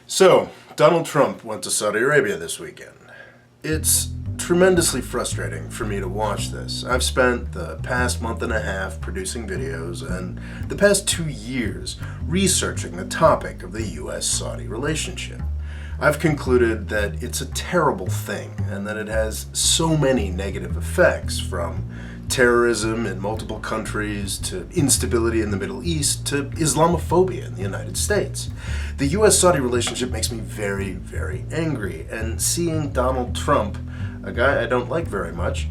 So, Donald Trump went to Saudi Arabia this weekend. It's tremendously frustrating for me to watch this. I've spent the past month and a half producing videos and the past 2 years researching the topic of the US-Saudi relationship. I've concluded that it's a terrible thing and that it has so many negative effects, from terrorism in multiple countries to instability in the Middle East to Islamophobia in the United States. The US-Saudi relationship makes me very, very angry, and seeing Donald Trump, a guy I don't like very much,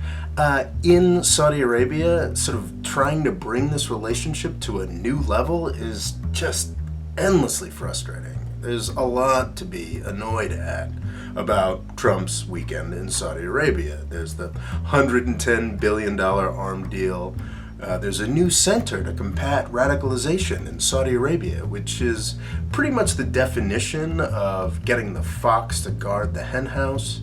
in Saudi Arabia, sort of trying to bring this relationship to a new level is just endlessly frustrating. There's a lot to be annoyed at about Trump's weekend in Saudi Arabia. There's the $110 billion arms deal. There's a new center to combat radicalization in Saudi Arabia, which is pretty much the definition of getting the fox to guard the henhouse.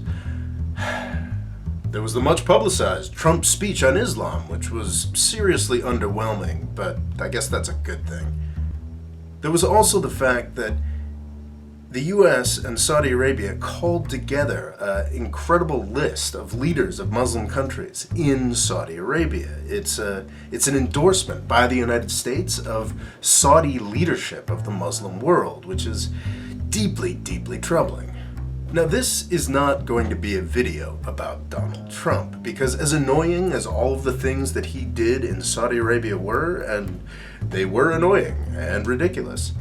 There was the much publicized Trump speech on Islam, which was seriously underwhelming, but I guess that's a good thing. There was also the fact that the US and Saudi Arabia called together an incredible list of leaders of Muslim countries in Saudi Arabia. It's an endorsement by the United States of Saudi leadership of the Muslim world, which is deeply, deeply troubling. Now, this is not going to be a video about Donald Trump, because as annoying as all of the things that he did in Saudi Arabia were, and they were annoying and ridiculous,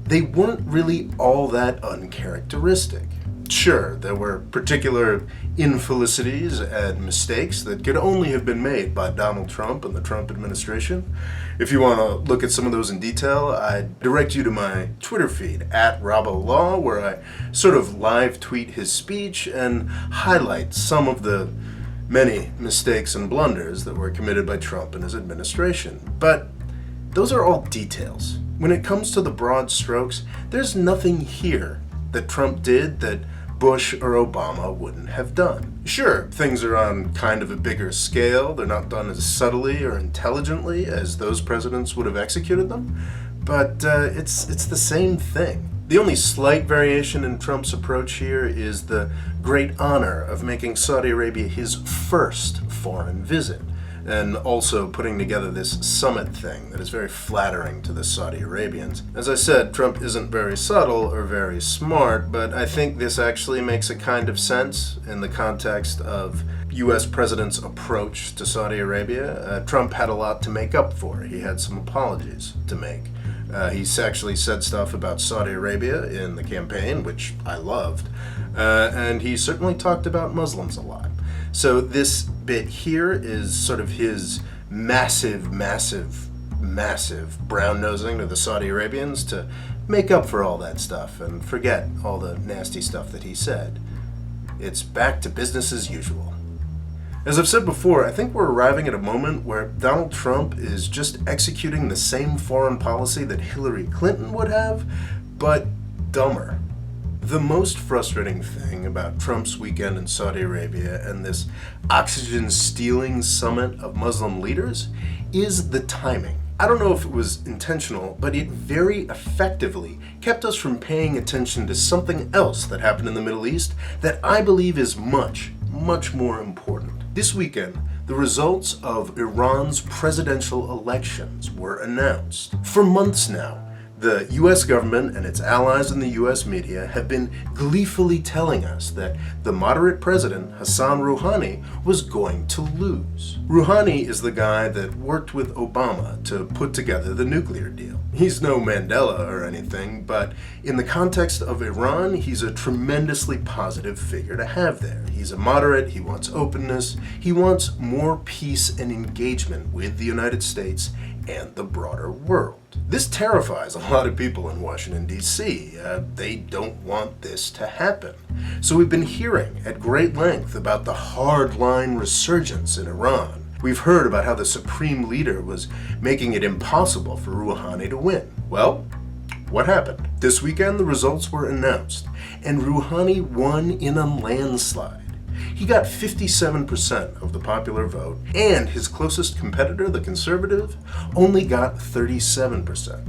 they weren't really all that uncharacteristic. Sure, there were particular infelicities and mistakes that could only have been made by Donald Trump and the Trump administration. If you want to look at some of those in detail, I direct you to my Twitter feed, @RoboLaw, where I sort of live tweet his speech and highlight some of the many mistakes and blunders that were committed by Trump and his administration. But those are all details. When it comes to the broad strokes, there's nothing here that Trump did that Bush or Obama wouldn't have done. Sure, things are on kind of a bigger scale. They're not done as subtly or intelligently as those presidents would have executed them, but it's the same thing. The only slight variation in Trump's approach here is the great honor of making Saudi Arabia his first foreign visit, and also putting together this summit thing that is very flattering to the Saudi Arabians. As I said, Trump isn't very subtle or very smart, but I think this actually makes a kind of sense in the context of US president's approach to Saudi Arabia. Trump had a lot to make up for. He had some apologies to make. He actually said stuff about Saudi Arabia in the campaign, which I loved, and he certainly talked about Muslims a lot. So this bit here is sort of his massive brown-nosing to the Saudi Arabians to make up for all that stuff and forget all the nasty stuff that he said. It's back to business as usual. As I've said before, I think we're arriving at a moment where Donald Trump is just executing the same foreign policy that Hillary Clinton would have, but dumber. The most frustrating thing about Trump's weekend in Saudi Arabia and this oxygen-stealing summit of Muslim leaders is the timing. I don't know if it was intentional, but it very effectively kept us from paying attention to something else that happened in the Middle East that I believe is much, much more important. This weekend, the results of Iran's presidential elections were announced. For months now, the US government and its allies in the US media have been gleefully telling us that the moderate president, Hassan Rouhani, was going to lose. Rouhani is the guy that worked with Obama to put together the nuclear deal. He's no Mandela or anything, but in the context of Iran, he's a tremendously positive figure to have there. He's a moderate, he wants openness, he wants more peace and engagement with the United States and the broader world. This terrifies a lot of people in Washington, D.C. They don't want this to happen. So we've been hearing at great length about the hardline resurgence in Iran. We've heard about how the supreme leader was making it impossible for Rouhani to win. Well, what happened? This weekend the results were announced, and Rouhani won in a landslide. He got 57% of the popular vote, and his closest competitor, the conservative, only got 37%.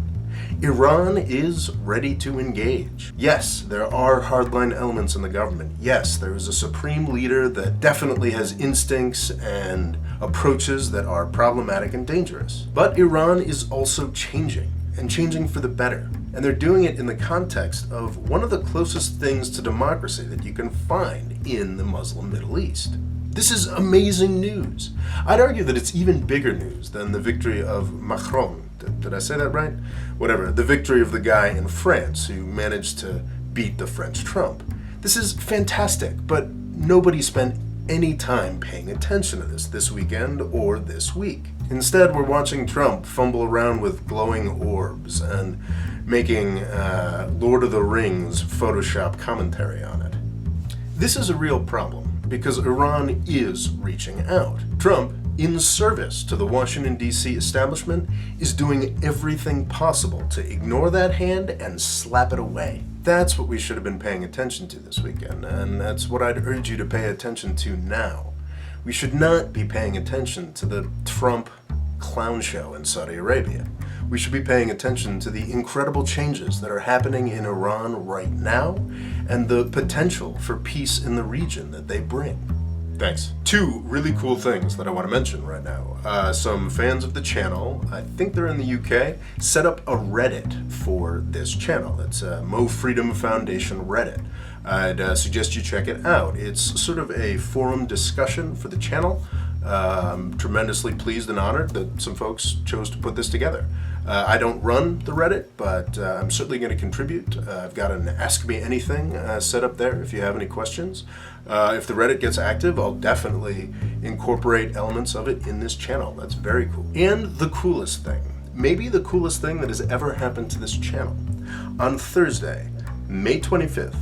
Iran is ready to engage. Yes, there are hardline elements in the government. Yes, there is a supreme leader that definitely has instincts and approaches that are problematic and dangerous. But Iran is also changing, and changing for the better. And they're doing it in the context of one of the closest things to democracy that you can find in the Muslim Middle East. This is amazing news. I'd argue that it's even bigger news than the victory of Macron. Did I say that right? Whatever, the victory of the guy in France who managed to beat the French Trump. This is fantastic, but nobody spent any time paying attention to this weekend or this week. Instead, we're watching Trump fumble around with glowing orbs and making Lord of the Rings Photoshop commentary on it. This is a real problem because Iran is reaching out. Trump, in service to the Washington, D.C. establishment, is doing everything possible to ignore that hand and slap it away. That's what we should have been paying attention to this weekend, and that's what I'd urge you to pay attention to now. We should not be paying attention to the Trump clown show in Saudi Arabia. We should be paying attention to the incredible changes that are happening in Iran right now and the potential for peace in the region that they bring. Thanks. Two really cool things that I want to mention right now. Some fans of the channel, I think they're in the UK, set up a Reddit for this channel. It's MoFreedomFoundation Reddit. I'd suggest you check it out. It's sort of a forum discussion for the channel. I'm tremendously pleased and honored that some folks chose to put this together. I don't run the Reddit, but I'm certainly going to contribute. I've got an Ask Me Anything set up there if you have any questions. If the Reddit gets active, I'll definitely incorporate elements of it in this channel. That's very cool. And the coolest thing, maybe the coolest thing that has ever happened to this channel. On Thursday, May 25th,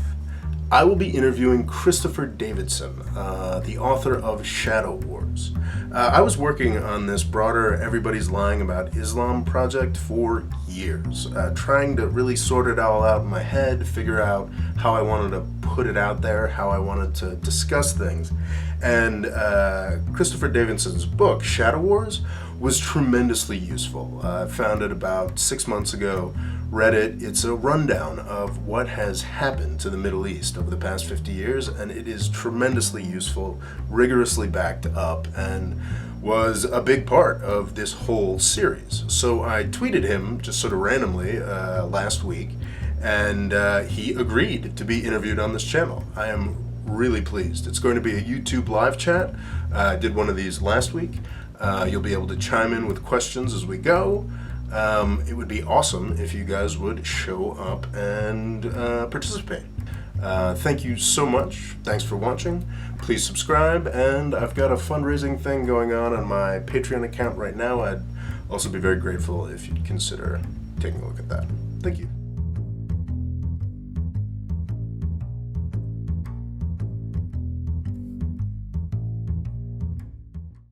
I will be interviewing Christopher Davidson, the author of Shadow Wars. I was working on this broader Everybody's Lying About Islam project for years, trying to really sort it all out in my head, figure out how I wanted to put it out there, how I wanted to discuss things. And Christopher Davidson's book, Shadow Wars, was tremendously useful. I found it about 6 months ago, read it. It's a rundown of what has happened to the Middle East over the past 50 years, and it is tremendously useful, rigorously backed up, and was a big part of this whole series. So I tweeted him just sort of randomly last week, and he agreed to be interviewed on this channel. I am really pleased. It's going to be a YouTube live chat. I did one of these last week. You'll be able to chime in with questions as we go. It would be awesome if you guys would show up and participate. Thank you so much. Thanks for watching. Please subscribe, and I've got a fundraising thing going on my Patreon account right now. I'd also be very grateful if you'd consider taking a look at that. Thank you.